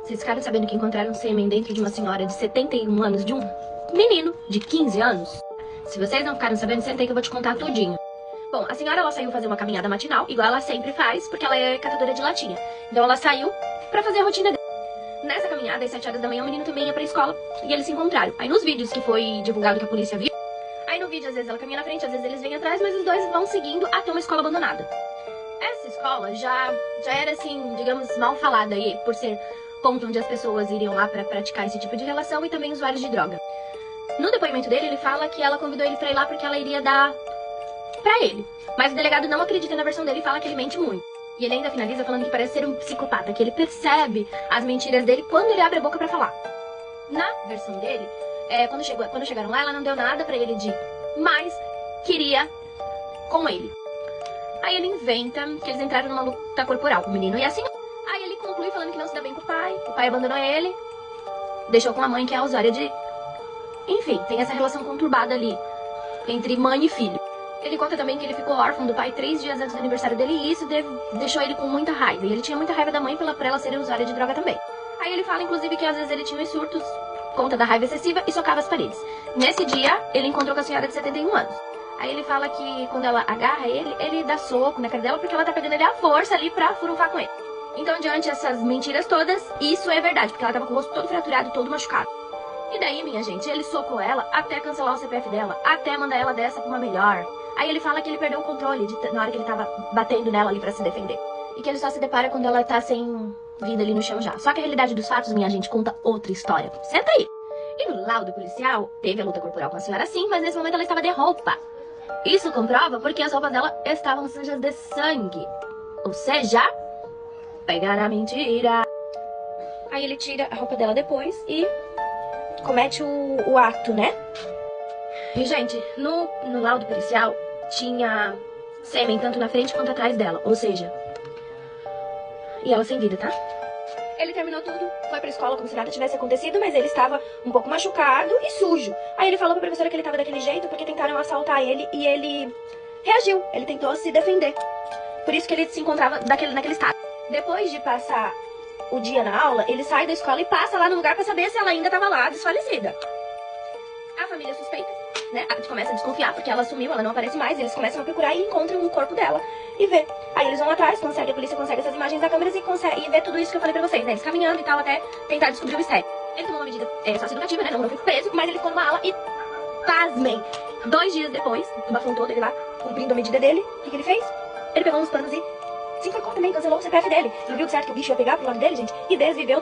Vocês ficaram sabendo que encontraram sêmen dentro de uma senhora de 71 anos de um menino de 15 anos? Se vocês não ficaram sabendo, senta aí que eu vou te contar tudinho. Bom, a senhora, ela saiu fazer uma caminhada matinal, igual ela sempre faz, porque ela é catadora de latinha. Então ela saiu pra fazer a rotina dela. Nessa caminhada, às 7 horas da manhã, o menino também ia pra escola e eles se encontraram. Aí nos vídeos que foi divulgado que a polícia viu, aí no vídeo às vezes ela caminha na frente, às vezes eles vêm atrás, mas os dois vão seguindo até uma escola abandonada. Essa escola já era assim, digamos, mal falada aí, por ser ponto onde as pessoas iriam lá pra praticar esse tipo de relação e também usuários de droga. No depoimento dele, ele fala que ela convidou ele pra ir lá porque ela iria dar pra ele. Mas o delegado não acredita na versão dele e fala que ele mente muito. E ele ainda finaliza falando que parece ser um psicopata, que ele percebe as mentiras dele quando ele abre a boca pra falar. Na versão dele, quando chegaram lá, ela não deu nada pra ele de mais queria com ele. Aí ele inventa que eles entraram numa luta corporal com o menino e assim. Aí ele conclui falando que não se dá bem com o pai abandonou ele, deixou com a mãe que é a usuária de... Enfim, tem essa relação conturbada ali entre mãe e filho. Ele conta também que ele ficou órfão do pai 3 dias antes do aniversário dele e isso deixou ele com muita raiva. E ele tinha muita raiva da mãe por ela ser usuária de droga também. Aí ele fala, inclusive, que às vezes ele tinha uns surtos por conta da raiva excessiva e socava as paredes. Nesse dia, ele encontrou com a senhora de 71 anos. Aí ele fala que quando ela agarra ele dá soco na cara dela porque ela tá pegando ele à força ali pra furunfar com ele. Então, diante dessas mentiras todas, isso é verdade, porque ela tava com o rosto todo fraturado, todo machucado. E daí, minha gente, ele socou ela até cancelar o CPF dela, até mandar ela dessa pra uma melhor. Aí ele fala que ele perdeu o controle na hora que ele tava batendo nela ali pra se defender. E que ele só se depara quando ela tá sem vida ali no chão já. Só que a realidade dos fatos, minha gente, conta outra história. Senta aí. E no laudo policial, teve a luta corporal com a senhora sim, mas nesse momento ela estava de roupa. Isso comprova porque as roupas dela estavam sujas de sangue. Ou seja, pegaram a mentira. Aí ele tira a roupa dela depois e comete o ato, né? E, gente, no laudo policial tinha sêmen tanto na frente quanto atrás dela, ou seja, e ela sem vida, tá? Ele terminou tudo, foi pra escola como se nada tivesse acontecido, mas ele estava um pouco machucado e sujo. Aí ele falou pra professora que ele tava daquele jeito porque tentaram assaltar ele e ele reagiu, ele tentou se defender. Por isso que ele se encontrava naquele estado. Depois de passar o dia na aula, ele sai da escola e passa lá no lugar pra saber se ela ainda tava lá, desfalecida. A família suspeita, né? A gente começa a desconfiar porque ela sumiu, ela não aparece mais. Eles começam a procurar e encontram o corpo dela e vê. Aí eles vão atrás, a polícia consegue essas imagens da câmera e vê tudo isso que eu falei pra vocês, né? Eles caminhando e tal até tentar descobrir o mistério. Ele tomou uma medida socioeducativa, né? Não ficou preso, mas ele ficou numa ala e, pasmem, 2 dias depois, o bafão todo, ele lá, cumprindo a medida dele, o que ele fez? Ele pegou uns panos e se enforcou também, cancelou o CPF dele. Não viu certo que o bicho ia pegar pro lado dele, gente? E desviveu também.